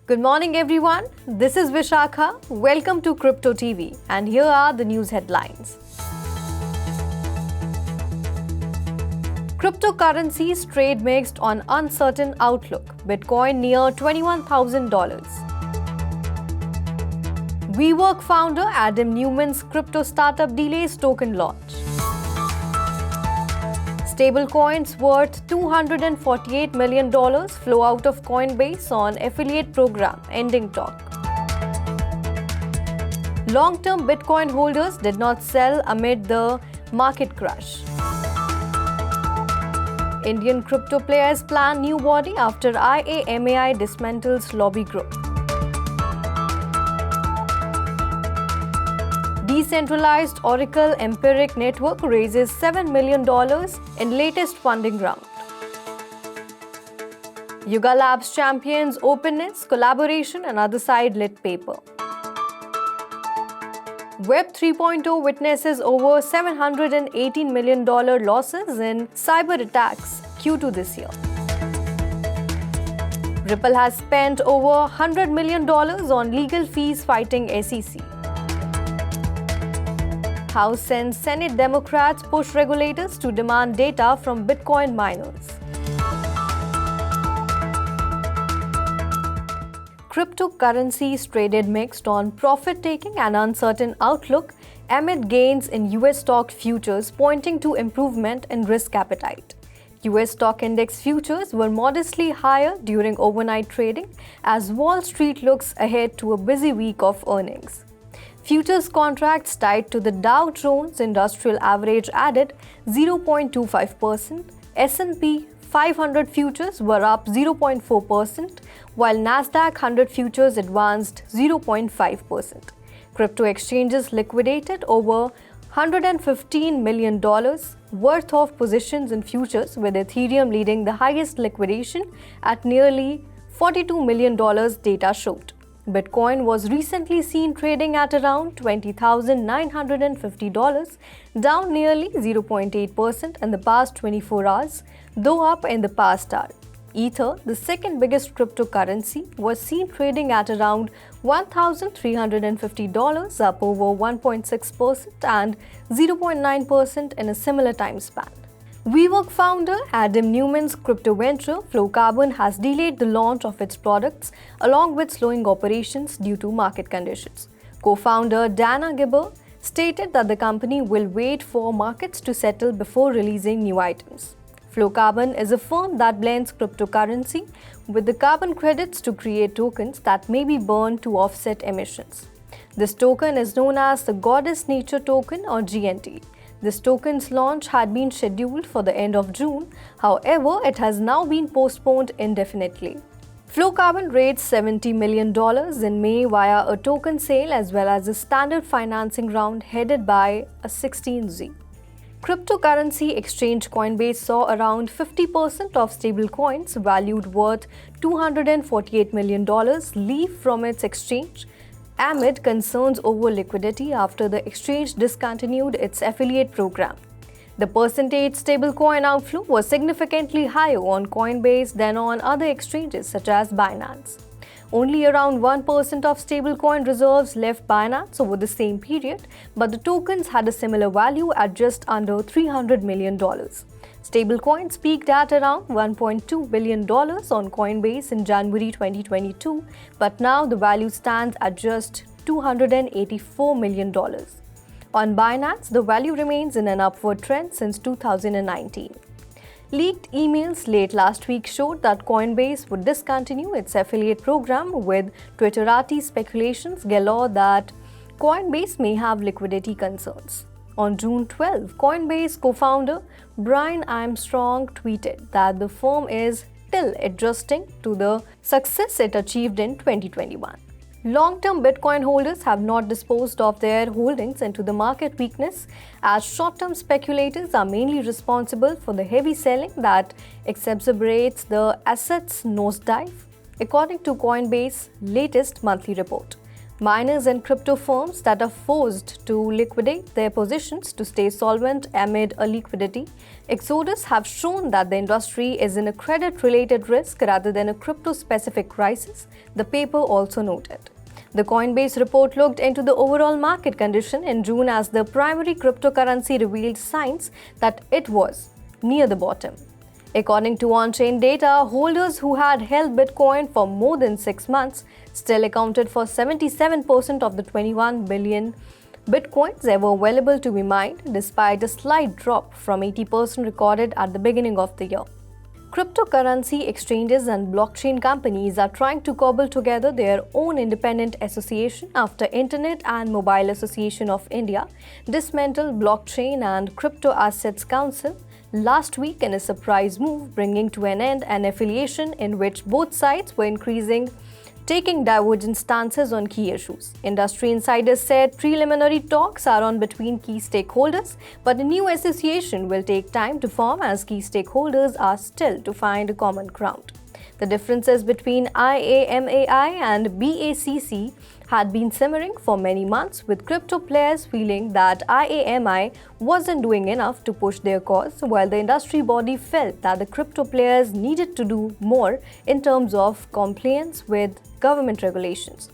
Good morning everyone, this is Vishakha. Welcome to Crypto TV and here are the news headlines. Cryptocurrencies trade mixed on uncertain outlook. Bitcoin near $21,000. WeWork founder Adam Neumann's crypto startup delays token launch. Stablecoins worth $248 million flow out of Coinbase on affiliate program, ending talk. Long-term Bitcoin holders did not sell amid the market crash. Indian crypto players plan new body after IAMAI dismantles lobby group. Decentralized Oracle Empiric network raises $7 million in latest funding round. Yuga Labs champions openness, collaboration and Otherside Litepaper. Web 3.0 witnesses over $718 million losses in cyber attacks Q2 this year. Ripple has spent over $100 million on legal fees fighting SEC. House and Senate Democrats push regulators to demand data from Bitcoin miners. Cryptocurrencies traded mixed on profit-taking and uncertain outlook amid gains in US stock futures pointing to improvement in risk appetite. US stock index futures were modestly higher during overnight trading as Wall Street looks ahead to a busy week of earnings. Futures contracts tied to the Dow Jones Industrial Average added 0.25%, S&P 500 futures were up 0.4%, while Nasdaq 100 futures advanced 0.5%. Crypto exchanges liquidated over $115 million worth of positions in futures, with Ethereum leading the highest liquidation at nearly $42 million, data showed. Bitcoin was recently seen trading at around $20,950, down nearly 0.8% in the past 24 hours, though up in the past hour. Ether, the second biggest cryptocurrency, was seen trading at around $1,350, up over 1.6% and 0.9% in a similar time span. WeWork founder Adam Neumann's crypto venture Flowcarbon has delayed the launch of its products along with slowing operations due to market conditions. Co-founder Dana Gibber stated that the company will wait for markets to settle before releasing new items. Flowcarbon is a firm that blends cryptocurrency with the carbon credits to create tokens that may be burned to offset emissions. This token is known as the Goddess Nature Token or GNT. This token's launch had been scheduled for the end of June, however, it has now been postponed indefinitely. Flowcarbon raised $70 million in May via a token sale as well as a standard financing round headed by a 16Z. Cryptocurrency exchange Coinbase saw around 50% of stablecoins valued worth $248 million leave from its exchange amid concerns over liquidity after the exchange discontinued its affiliate program. The percentage stablecoin outflow was significantly higher on Coinbase than on other exchanges such as Binance. Only around 1% of stablecoin reserves left Binance over the same period, but the tokens had a similar value at just under $300 million. Stablecoins peaked at around $1.2 billion on Coinbase in January 2022, but now the value stands at just $284 million. On Binance, the value remains in an upward trend since 2019. Leaked emails late last week showed that Coinbase would discontinue its affiliate program, with Twitterati speculations galore that Coinbase may have liquidity concerns. On June 12, Coinbase co-founder Brian Armstrong tweeted that the firm is still adjusting to the success it achieved in 2021. Long-term Bitcoin holders have not disposed of their holdings into the market weakness, as short-term speculators are mainly responsible for the heavy selling that exacerbates the asset's nosedive, according to Coinbase's latest monthly report. Miners and crypto firms that are forced to liquidate their positions to stay solvent amid a liquidity exodus have shown that the industry is in a credit-related risk rather than a crypto-specific crisis, the paper also noted. The Coinbase report looked into the overall market condition in June as the primary cryptocurrency revealed signs that it was near the bottom. According to on-chain data, holders who had held Bitcoin for more than 6 months still accounted for 77% of the 21 billion Bitcoins ever available to be mined, despite a slight drop from 80% recorded at the beginning of the year. Cryptocurrency exchanges and blockchain companies are trying to cobble together their own independent association after Internet and Mobile Association of India dismantled Blockchain and Crypto Assets Council last week in a surprise move, bringing to an end an affiliation in which both sides were taking divergent stances on key issues. Industry insiders said preliminary talks are on between key stakeholders, but a new association will take time to form as key stakeholders are still to find a common ground. The differences between IAMAI and BACC had been simmering for many months, with crypto players feeling that IAMAI wasn't doing enough to push their cause, while the industry body felt that the crypto players needed to do more in terms of compliance with government regulations.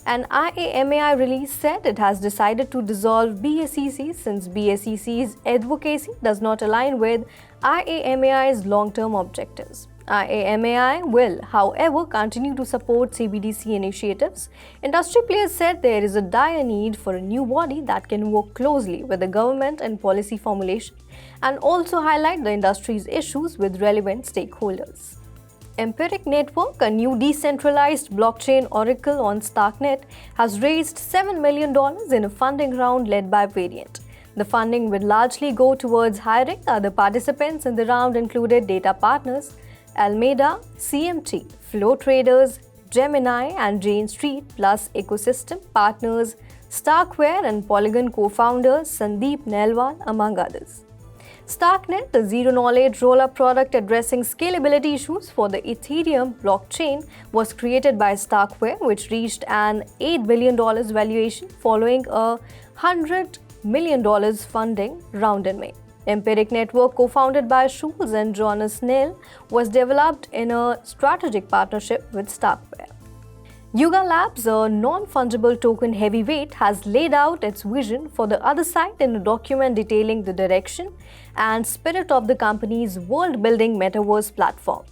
An IAMAI release said it has decided to dissolve BACC since BACC's advocacy does not align with IAMAI's long-term objectives. IAMAI will, however, continue to support CBDC initiatives. Industry players said there is a dire need for a new body that can work closely with the government and policy formulation and also highlight the industry's issues with relevant stakeholders. Empiric Network, a new decentralized blockchain oracle on Starknet, has raised $7 million in a funding round led by Variant. The funding will largely go towards hiring. Other participants in the round included data partners Alameda, CMT, Flow Traders, Gemini and Jane Street, plus ecosystem partners Starkware and Polygon co-founder Sandeep Nelwal, among others. Starknet, a zero-knowledge roll-up product addressing scalability issues for the Ethereum blockchain, was created by Starkware, which reached an $8 billion valuation following a $100 million funding round in May. Empiric Network, co-founded by Schulz and Jonas Neil, was developed in a strategic partnership with Starkware. Yuga Labs, a non-fungible token heavyweight, has laid out its vision for the Otherside in a document detailing the direction and spirit of the company's world-building Metaverse platform.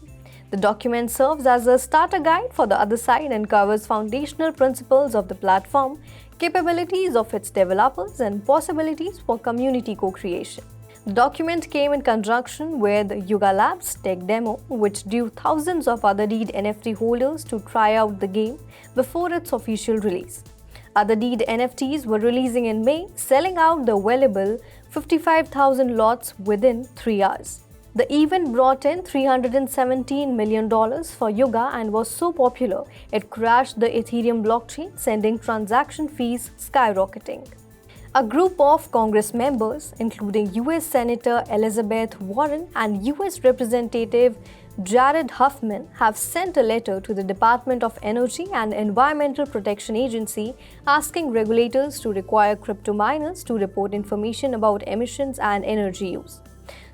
The document serves as a starter guide for the Otherside and covers foundational principles of the platform, capabilities of its developers, and possibilities for community co-creation. The document came in conjunction with Yuga Labs' tech demo, which drew thousands of Otherdeed NFT holders to try out the game before its official release. Otherdeed NFTs were releasing in May, selling out the valuable 55,000 lots within 3 hours. The event brought in $317 million for Yuga and was so popular it crashed the Ethereum blockchain, sending transaction fees skyrocketing. A group of Congress members, including US Senator Elizabeth Warren and US Representative Jared Huffman, have sent a letter to the Department of Energy and Environmental Protection Agency asking regulators to require crypto miners to report information about emissions and energy use.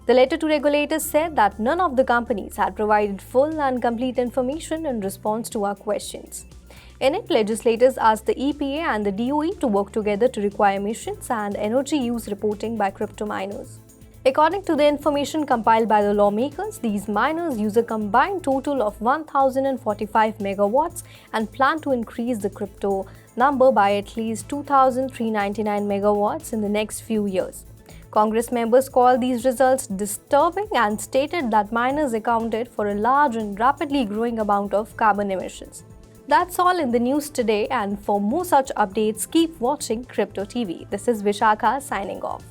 The letter to regulators said that none of the companies had provided full and complete information in response to our questions. In it, legislators asked the EPA and the DOE to work together to require emissions and energy use reporting by crypto miners. According to the information compiled by the lawmakers, these miners use a combined total of 1,045 megawatts and plan to increase the crypto number by at least 2,399 megawatts in the next few years. Congress members called these results disturbing and stated that miners accounted for a large and rapidly growing amount of carbon emissions. That's all in the news today, and for more such updates, keep watching Crypto TV. This is Vishakha signing off.